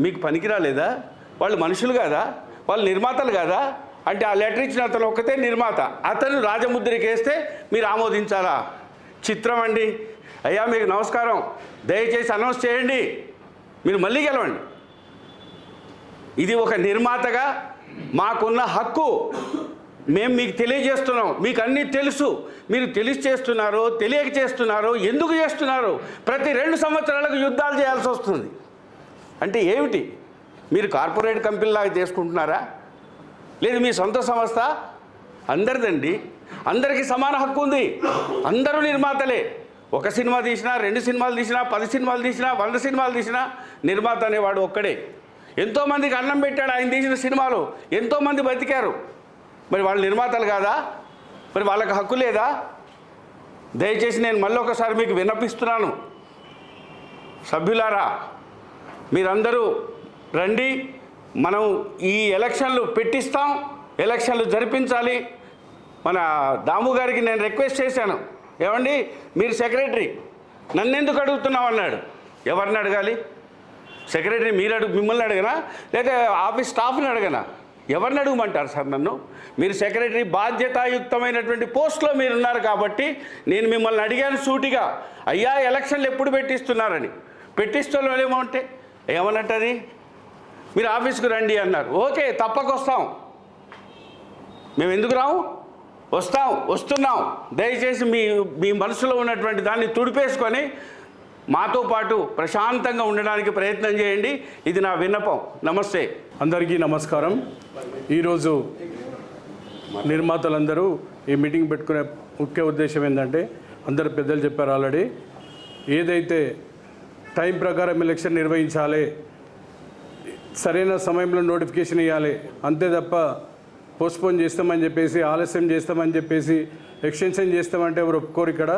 మీకు పనికిరాలేదా? వాళ్ళు మనుషులు కాదా? వాళ్ళు నిర్మాతలు కాదా? అంటే ఆ లెటర్ ఇచ్చిన అతను ఒక్కతే నిర్మాత, అతను రాజముద్రకేస్తే మీరు ఆమోదించాలా? చిత్రం అండి. అయ్యా మీకు నమస్కారం, దయచేసి అనౌన్స్ చేయండి, మీరు మళ్ళీ గెలవండి. ఇది ఒక నిర్మాతగా మాకున్న హక్కు మేము మీకు తెలియజేస్తున్నాం. మీకు అన్నీ తెలుసు, మీరు తెలిసి చేస్తున్నారో తెలియక చేస్తున్నారో, ఎందుకు చేస్తున్నారో. ప్రతి 2 సంవత్సరాలకు యుద్ధాలు చేయాల్సి వస్తుంది అంటే ఏమిటి? మీరు కార్పొరేట్ కంపెనీలాగా చేసుకుంటున్నారా? లేదు మీ సొంత సంస్థ? అందరిదండి, అందరికీ సమాన హక్కు ఉంది. అందరూ నిర్మాతలే. ఒక సినిమా తీసినా, 2 సినిమాలు తీసినా, 10 సినిమాలు తీసినా, 100 సినిమాలు తీసినా నిర్మాత అనేవాడు ఒక్కడే. ఎంతోమందికి అన్నం పెట్టాడు ఆయన తీసిన సినిమాలు, ఎంతోమంది బతికారు. మరి వాళ్ళు నిర్మాతలు కాదా? మరి వాళ్ళకి హక్కు లేదా? దయచేసి నేను మళ్ళీ ఒకసారి మీకు విన్నపిస్తున్నాను, సభ్యులారా మీరందరూ రండి, మనం ఈ ఎలక్షన్లు పెట్టిస్తాం, ఎలక్షన్లు జరిపించాలి. మన దాము గారికి నేను రిక్వెస్ట్ చేశాను, ఏమండి మీరు సెక్రటరీ, నన్నెందుకు అడుగుతున్నావు అన్నాడు. ఎవరిని అడగాలి? సెక్రటరీ మిమ్మల్ని అడగనా, లేదా ఆఫీస్ స్టాఫ్ని అడగనా? ఎవరిని అడగమంటారు సార్ నన్ను? మీరు సెక్రటరీ బాధ్యతాయుక్తమైనటువంటి పోస్ట్లో మీరున్నారు కాబట్టి నేను మిమ్మల్ని అడిగాను సూటిగా, అయ్యా ఎలక్షన్లు ఎప్పుడు పెట్టిస్తున్నారని. పెట్టిస్తాను ఏమంటే ఏమన్నట్టది, మీరు ఆఫీస్కి రండి అన్నారు. ఓకే, తప్పకొస్తాం. మేము ఎందుకు రాము? వస్తున్నాం. దయచేసి మీ మనసులో ఉన్నటువంటి దాన్ని తుడిపేసుకొని మాతో పాటు ప్రశాంతంగా ఉండడానికి ప్రయత్నం చేయండి. ఇది నా విన్నపం. నమస్తే. అందరికీ నమస్కారం. ఈరోజు నిర్మాతలందరూ ఈ మీటింగ్ పెట్టుకునే ముఖ్య ఉద్దేశం ఏంటంటే, అందరు పెద్దలు చెప్పారు ఆల్రెడీ, ఏదైతే టైం ప్రకారం ఎలక్షన్ నిర్వహించాలి, సరైన సమయంలో నోటిఫికేషన్ ఇవ్వాలి, అంతే తప్ప పోస్ట్పోన్ చేస్తామని చెప్పేసి, ఆలస్యం చేస్తామని చెప్పేసి, ఎక్స్టెన్షన్ చేస్తామంటే ఎవరు ఒప్పుకోరు. ఇక్కడ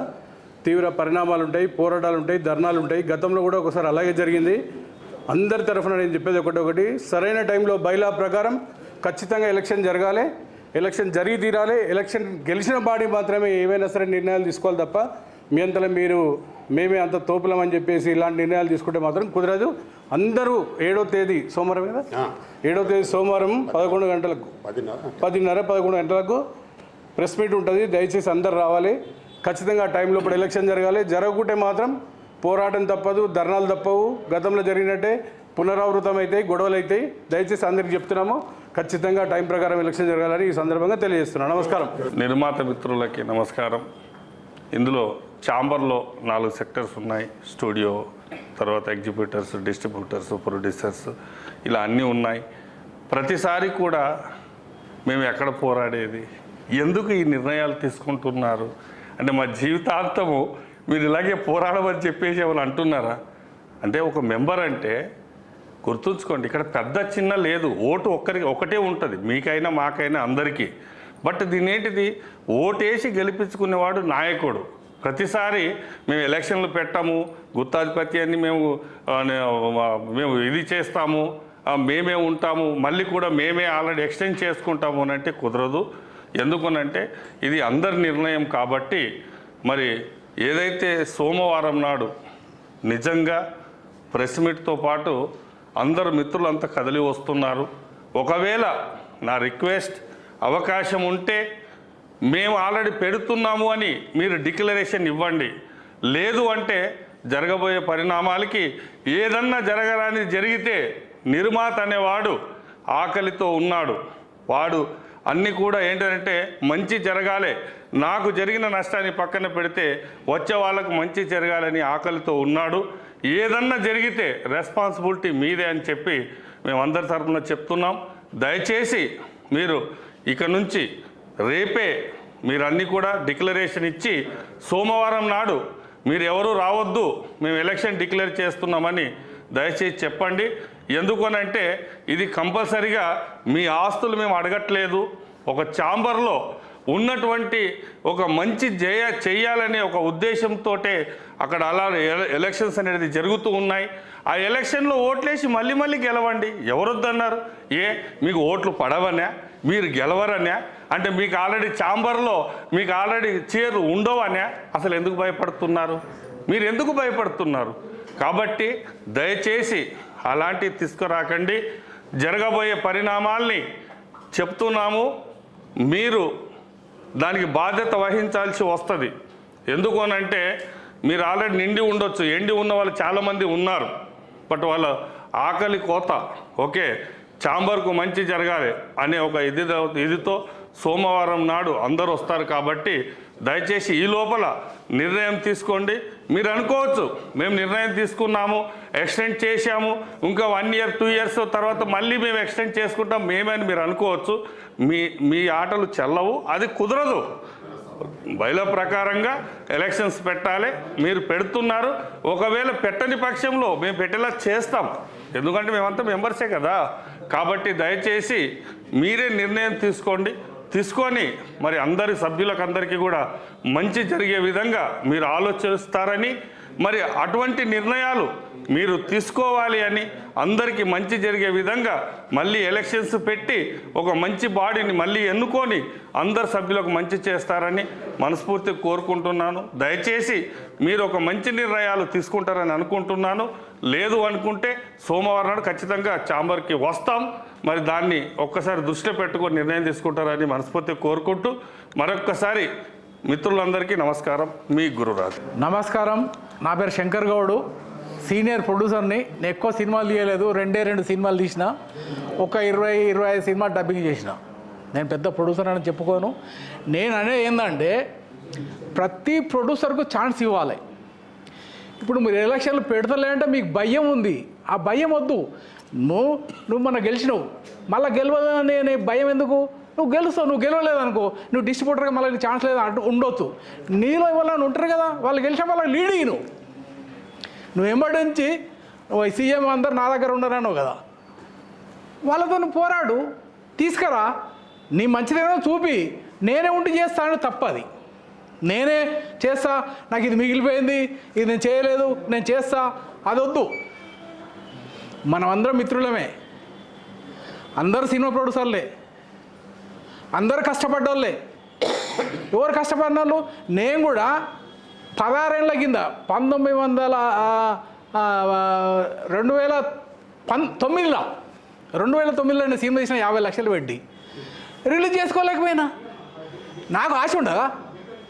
తీవ్ర పరిణామాలు ఉంటాయి, పోరాటాలు ఉంటాయి, ధర్నాలు ఉంటాయి. గతంలో కూడా ఒకసారి అలాగే జరిగింది. అందరి తరఫున నేను చెప్పేది ఒకటి, సరైన టైంలో బైలా ప్రకారం ఖచ్చితంగా ఎలక్షన్ జరగాలి, ఎలక్షన్ జరిగి తీరాలి. ఎలక్షన్ గెలిచిన బాడీ మాత్రమే ఏవైనా సరే నిర్ణయాలు తీసుకోవాలి తప్ప మీ అంతలో మేమే అంత తోపులమని చెప్పేసి ఇలాంటి నిర్ణయాలు తీసుకుంటే మాత్రం కుదరదు. అందరూ 7వ తేదీ సోమవారం కదా, 7వ తేదీ సోమవారం 11 గంటలకు 10:30-11 గంటలకు ప్రెస్ మీట్ ఉంటుంది. దయచేసి అందరు రావాలి. ఖచ్చితంగా ఆ టైంలో ఇప్పుడు ఎలక్షన్ జరగాలి. జరగకుంటే మాత్రం పోరాటం తప్పదు, ధర్నాలు తప్పవు. గతంలో జరిగినట్టే పునరావృతం అవుతాయి, గొడవలు అవుతాయి. దయచేసి అందరికి చెప్తున్నాము, ఖచ్చితంగా టైం ప్రకారం ఎలక్షన్ జరగాలని ఈ సందర్భంగా తెలియజేస్తున్నాను. నమస్కారం. నిర్మాత మిత్రులకి నమస్కారం. ఇందులో ఛాంబర్లో 4 సెక్టర్స్ ఉన్నాయి. స్టూడియో, తర్వాత ఎగ్జిబ్యూటర్స్, డిస్ట్రిబ్యూటర్స్, ప్రొడ్యూసర్స్, ఇలా అన్నీ ఉన్నాయి. ప్రతిసారి కూడా మేము ఎక్కడ పోరాడేది, ఎందుకు ఈ నిర్ణయాలు తీసుకుంటున్నారు అంటే మా జీవితాంతము మీరు ఇలాగే పోరాడమని చెప్పేసి ఏమైనా అంటున్నారా? అంటే ఒక మెంబర్ అంటే గుర్తుంచుకోండి, ఇక్కడ పెద్ద చిన్న లేదు, ఓటు ఒకటే ఉంటుంది, మీకైనా మాకైనా అందరికీ. బట్ దీని ఏంటిది, ఓటేసి గెలిపించుకునేవాడు నాయకుడు. ప్రతిసారి మేము ఎలక్షన్లు పెట్టాము, గుత్తాధిపత్యాన్ని మేము ఇది చేస్తాము, మేమే ఉంటాము, మళ్ళీ కూడా మేమే ఆల్రెడీ ఎక్స్టెండ్ చేసుకుంటాము అని అంటే కుదరదు. ఎందుకనంటే ఇది అందరి నిర్ణయం కాబట్టి. మరి ఏదైతే సోమవారం నాడు నిజంగా ప్రెస్ మీట్తో పాటు అందరు మిత్రులు అంతా కదిలి వస్తున్నారు. ఒకవేళ నా రిక్వెస్ట్, అవకాశం ఉంటే మేము ఆల్రెడీ పెడుతున్నాము అని మీరు డిక్లరేషన్ ఇవ్వండి. లేదు అంటే జరగబోయే పరిణామాలకి ఏదన్నా జరగరాని జరిగితే నిర్మాత అనేవాడు ఆకలితో ఉన్నాడు. వాడు అన్నీ కూడా ఏంటంటే మంచి జరగాలి, నాకు జరిగిన నష్టాన్ని పక్కన పెడితే వచ్చే వాళ్ళకు మంచి జరగాలని ఆకలితో ఉన్నాడు. ఏదన్నా జరిగితే రెస్పాన్సిబిలిటీ మీదే అని చెప్పి మేము అందరి తరఫున చెప్తున్నాం. దయచేసి మీరు ఇక నుంచి రేపే మీరు అన్నీ కూడా డిక్లరేషన్ ఇచ్చి సోమవారం నాడు మీరు ఎవరు రావద్దు, మేము ఎలక్షన్ డిక్లేర్ చేస్తున్నామని దయచేసి చెప్పండి. ఎందుకనంటే ఇది కంపల్సరిగా మీ ఆస్తులు మేము అడగట్లేదు. ఒక ఛాంబర్లో ఉన్నటువంటి ఒక మంచి చేయాలనే ఒక ఉద్దేశంతో అక్కడ అలా ఎలక్షన్స్ అనేది జరుగుతూ ఉన్నాయి. ఆ ఎలక్షన్లో ఓట్లేసి మళ్ళీ గెలవండి. ఎవరొద్దన్నారు? మీకు ఓట్లు పడవనా, మీరు గెలవరనా? అంటే మీకు ఆల్రెడీ ఛాంబర్లో మీకు ఆల్రెడీ చైర్లు ఉండవనా? అసలు ఎందుకు భయపడుతున్నారు? మీరు ఎందుకు భయపడుతున్నారు? కాబట్టి దయచేసి అలాంటివి తీసుకురాకండి. జరగబోయే పరిణామాల్ని చెప్తున్నాము, మీరు దానికి బాధ్యత వహించాల్సి వస్తుంది. ఎందుకు అనంటే మీరు ఆల్రెడీ నిండి ఉండొచ్చు, ఎండి ఉన్న వాళ్ళు చాలామంది ఉన్నారు. బట్ వాళ్ళ ఆకలి కోత ఓకే ఛాంబర్కు మంచి జరగాలి అనే ఒక ఇదితో సోమవారం నాడు అందరూ వస్తారు. కాబట్టి దయచేసి ఈ లోపల నిర్ణయం తీసుకోండి. మీరు అనుకోవచ్చు మేము నిర్ణయం తీసుకున్నాము, ఎక్స్టెండ్ చేశాము, ఇంకా 1 year 2 years తర్వాత మళ్ళీ మేము ఎక్స్టెండ్ చేసుకుంటాం మేమని మీరు అనుకోవచ్చు. మీ ఆటలు చెల్లవు, అది కుదరదు. బైలా ప్రకారంగా ఎలక్షన్స్ పెట్టాలి. మీరు పెడుతున్నారు. ఒకవేళ పెట్టని పక్షంలో మేము పెట్టేలా చేస్తాం, ఎందుకంటే మేమంతా మెంబర్సే కదా. కాబట్టి దయచేసి మీరే నిర్ణయం తీసుకొని మరి అందరి సభ్యులకు అందరికీ కూడా మంచి జరిగే విధంగా మీరు ఆలోచిస్తారని, మరి అటువంటి నిర్ణయాలు మీరు తీసుకోవాలి అని, అందరికీ మంచి జరిగే విధంగా మళ్ళీ ఎలక్షన్స్ పెట్టి ఒక మంచి బాడీని మళ్ళీ ఎన్నుకొని అందరు సభ్యులకు మంచి చేస్తారని మనస్ఫూర్తిగా కోరుకుంటున్నాను. దయచేసి మీరు ఒక మంచి నిర్ణయాలు తీసుకుంటారని అనుకుంటున్నాను. లేదు అనుకుంటే సోమవారం నాడు ఖచ్చితంగా ఛాంబర్కి వస్తాం. మరి దాన్ని ఒక్కసారి దృష్టిలో పెట్టుకొని నిర్ణయం తీసుకుంటారని మనస్ఫూర్తిగా కోరుకుంటూ మరొక్కసారి మిత్రులందరికీ నమస్కారం. మీ గురురాజు. నమస్కారం. నా పేరు శంకర్ గౌడు, సీనియర్ ప్రొడ్యూసర్ని. నేను ఎక్కువ సినిమాలు తీయలేదు, 2 సినిమాలు తీసిన, ఒక 20-25 సినిమాలు డబ్బింగ్ చేసిన. నేను పెద్ద ప్రొడ్యూసర్ అని చెప్పుకోను. నేను అనేది ఏంటంటే ప్రతి ప్రొడ్యూసర్కు ఛాన్స్ ఇవ్వాలి. ఇప్పుడు మీరు ఎలక్షన్లు పెడతలేంటే మీకు భయం ఉంది, ఆ భయం వద్దు. నువ్వు మొన్న గెలిచినావు, మళ్ళీ గెలవదనే భయం ఎందుకు? నువ్వు గెలుస్తావు. నువ్వు గెలవలేదనుకో, నువ్వు డిస్ట్రిబ్యూటర్గా మళ్ళీ ఛాన్స్ లేదు అంటూ ఉండొచ్చు. నీలో ఎవరైనా ఉంటారు కదా, వాళ్ళు గెలిచిన వాళ్ళకి లీడ్ ఇయ్యి. నువ్వు ఎంబడించి సీఎం అందరు నా దగ్గర ఉండరన్నావు కదా, వాళ్ళతో పోరాడు, తీసుకురా, నీ మంచిదేమో చూపి. నేనే ఉండి చేస్తాను తప్పది. నేనే చేస్తా, నాకు ఇది మిగిలిపోయింది, ఇది నేను చేయలేదు, నేను చేస్తా, అదొద్దు. మనం అందరం మిత్రులమే, అందరు సినిమా ప్రొడ్యూసర్లే, అందరు కష్టపడ్డోళ్ళే. ఎవరు కష్టపడిన వాళ్ళు? నేను కూడా 16 ఏళ్ళ కింద 2009లో నేను సినిమా తీసిన 50 లక్షలు పెట్టి రిలీజ్ చేసుకోలేకపోయినా. నాకు ఆశ ఉండదా?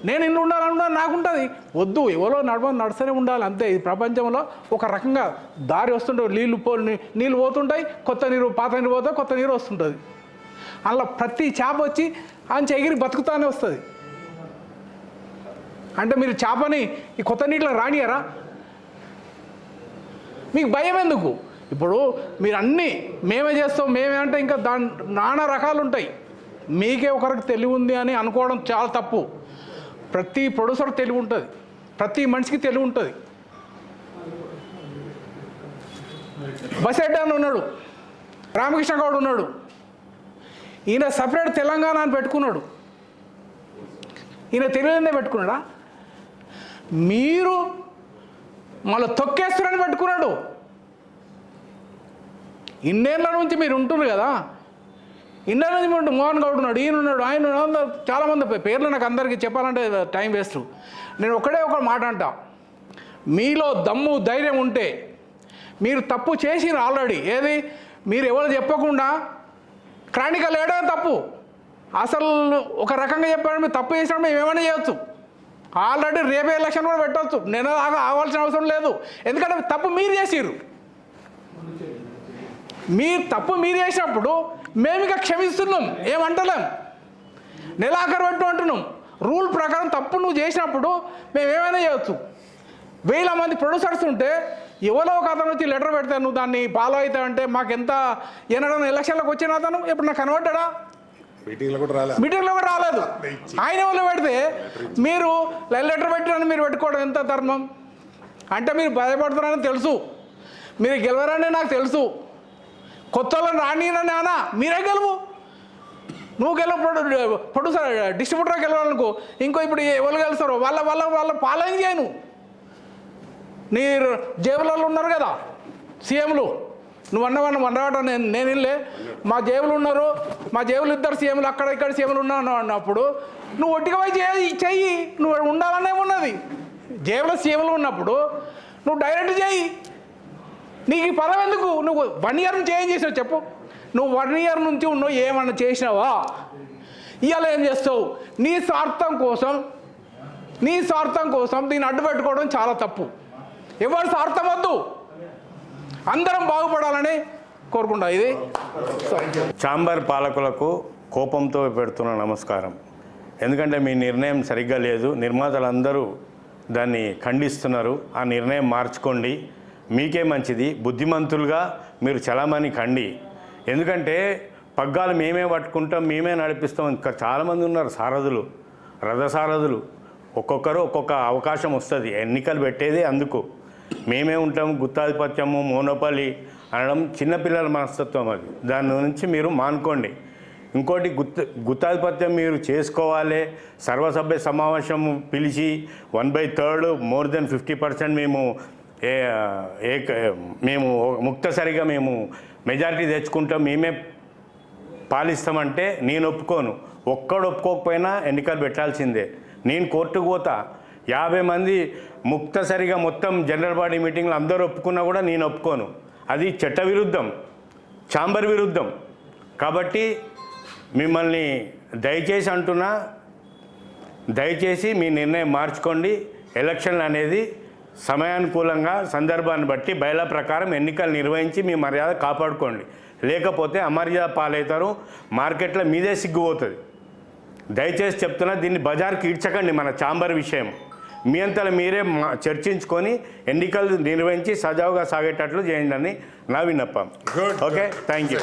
నేను ఇల్లు ఉండాలనుకున్నా, నాకు ఉంటుంది. వద్దు, ఎవరో నడుస్తూనే ఉండాలి అంతే. ఈ ప్రపంచంలో ఒక రకంగా దారి వస్తుంటాయి, నీళ్ళు పోతుంటాయి, కొత్త నీరు, పాత నీరు పోతాయి, కొత్త నీరు వస్తుంటుంది. అలా ప్రతి చేప వచ్చి అంచె ఎగిరి బతుకుతానే వస్తుంది. అంటే మీరు చేపని ఈ కొత్త నీటిలో రానియరా? మీకు భయం ఎందుకు? ఇప్పుడు మీరు అన్నీ మేమే చేస్తాం, మేమే అంటే ఇంకా నానా రకాలు ఉంటాయి. మీకే ఒకరికి తెలివి ఉంది అని అనుకోవడం చాలా తప్పు. ప్రతి ప్రొడ్యూసర్ తెలివి ఉంటుంది, ప్రతి మనిషికి తెలివి ఉంటుంది. బసిరెడ్డి అని ఉన్నాడు, రామకృష్ణ గౌడ్ ఉన్నాడు, ఈయన సపరేట్ తెలంగాణ అని పెట్టుకున్నాడు. ఈయన తెలుగునే పెట్టుకున్నాడా? మీరు మళ్ళీ తొక్కేస్తారని పెట్టుకున్నాడు. ఇన్నేళ్ళ నుంచి మీరు ఉంటున్నారు కదా, ఇన్నేళ్ళ నుంచి మీరు మోహన్ గౌడ్ ఉన్నాడు, ఈయన ఉన్నాడు, ఆయన ఉన్నాడు, చాలామంది పేర్లు నాకు అందరికీ చెప్పాలంటే టైం వేస్ట్. నేను ఒకటే ఒక మాట అంటా, మీలో దమ్ము ధైర్యం ఉంటే మీరు తప్పు చేసిరు ఆల్రెడీ. ఏది? మీరు ఎవరు చెప్పకుండా క్రానికల్ వేయడం తప్పు. అసలు ఒక రకంగా చెప్పాడు, మీరు తప్పు చేసినప్పుడు మేము ఏమైనా చేయొచ్చు. ఆల్రెడీ రేపే ఎలక్షన్ కూడా పెట్టవచ్చు, నేను ఆవాల్సిన అవసరం లేదు. ఎందుకంటే తప్పు మీరు చేసిరు. తప్పు మీరు చేసినప్పుడు మేము ఇక క్షమిస్తున్నాం, ఏమంటలేం, నెలాఖరు పెట్టు అంటున్నాం. రూల్ ప్రకారం తప్పు నువ్వు చేసినప్పుడు మేము ఏమైనా చేయవచ్చు. 1000 మంది ప్రొడ్యూసర్స్ ఉంటే ఎవరో ఒక అతను వచ్చి లెటర్ పెడితే నువ్వు దాన్ని ఫాలో అవుతావంటే మాకెంత ఎన్నడన్నా ఎలక్షన్లకు వచ్చిన అతను ఇప్పుడు నాకు కనబడ్డా? మీటింగ్లో కూడా రాలేదు. ఆయన ఎవరు పెడితే మీరు లెటర్ పెట్టినని మీరు పెట్టుకోవడం ఎంత ధర్మం? అంటే మీరు భయపడుతున్నారని తెలుసు, మీరు గెలవరని నాకు తెలుసు. కొత్త వాళ్ళని రానిరని అన్నా మీరే గెలువు. నువ్వు ప్రొడ్యూసర్ డిస్ట్రిబ్యూటర్ గెలవాలనుకో, ఇంకో ఇప్పుడు ఎవరు గెలుస్తారో వాళ్ళ ఫాలోయింగ్ చేయను. నీ జేబులలో ఉన్నారు కదా సీఎంలు, నువ్వు అన్నవాట నేను ఇల్లే, మా జేబులు ఉన్నారు, మా జేబులు 2 సీఎంలు, అక్కడ ఇక్కడ సీఎంలు ఉన్నాను అన్నప్పుడు నువ్వు ఒట్టిగా పోయి చెయ్యి. నువ్వు ఉండాలనే ఉన్నది. జేబులో సీఎంలు ఉన్నప్పుడు నువ్వు డైరెక్ట్ చేయి. నీకు ఈ పదం ఎందుకు? నువ్వు 1 year నుంచి ఏం చేసావు చెప్పు? నువ్వు 1 year నుంచి ఉన్నావు, ఏమన్నా చేసినావా? ఇవాళ ఏం చేస్తావు? నీ స్వార్థం కోసం నీ స్వార్థం కోసం దీన్ని అడ్డు పెట్టుకోవడం చాలా తప్పు. ఎవరు స్వార్థం వద్దు, అందరం బాగుపడాలని కోరుకుంటా. ఇది ఛాంబర్ పాలకులకు కోపంతో పెడుతున్న నమస్కారం. ఎందుకంటే మీ నిర్ణయం సరిగ్గా లేదు, నిర్మాతలందరూ దాన్ని ఖండిస్తున్నారు. ఆ నిర్ణయం మార్చుకోండి, మీకే మంచిది. బుద్ధిమంతులుగా మీరు చలామణి కండి. ఎందుకంటే పగ్గాలు మేమే పట్టుకుంటాం, మేమే నడిపిస్తాం. ఇంకా చాలామంది ఉన్నారు సారథులు, రథసారథులు. ఒక్కొక్కరు ఒక్కొక్క అవకాశం వస్తుంది. ఎన్నికలు పెట్టేదే అందుకు. మేమే ఉంటాం, గుత్తాధిపత్యము, మోనోపలి అనడం చిన్నపిల్లల మనస్తత్వం అది. దాని నుంచి మీరు మానుకోండి. ఇంకోటి గుత్తాధిపత్యం మీరు చేసుకోవాలి. సర్వసభ్య సమావేశం పిలిచి 1/3 మోర్ దెన్ 50% మేము ముక్తసరిగా మేము మెజారిటీ తెచ్చుకుంటాం, మేమే పాలిస్తామంటే నేను ఒప్పుకోను. ఒక్కడు ఒప్పుకోకపోయినా ఎన్నికలు పెట్టాల్సిందే. నేను కోర్టుకు పోతా. 50 మంది ముక్తసరిగా మొత్తం జనరల్ బాడీ మీటింగ్లు అందరూ ఒప్పుకున్నా కూడా నేను ఒప్పుకోను. అది చట్ట విరుద్ధం, ఛాంబర్ విరుద్ధం. కాబట్టి మిమ్మల్ని దయచేసి అంటున్నా, దయచేసి మీ నిర్ణయం మార్చుకోండి. ఎలక్షన్లు అనేది సమయానుకూలంగా సందర్భాన్ని బట్టి బయలా ప్రకారం ఎన్నికలు నిర్వహించి మీ మర్యాద కాపాడుకోండి. లేకపోతే అమర్యాద పాలవుతారు, మార్కెట్లో మీదే సిగ్గుపోతుంది. దయచేసి చెప్తున్నా, దీన్ని బజార్కి ఈడ్చకండి. మన ఛాంబర్ విషయం మీ అంతలో మీరే చర్చించుకొని ఎన్నికలు నిర్వహించి సజావుగా సాగేటట్లు చేయండి అని నా విన్నపం. Okay, thank you.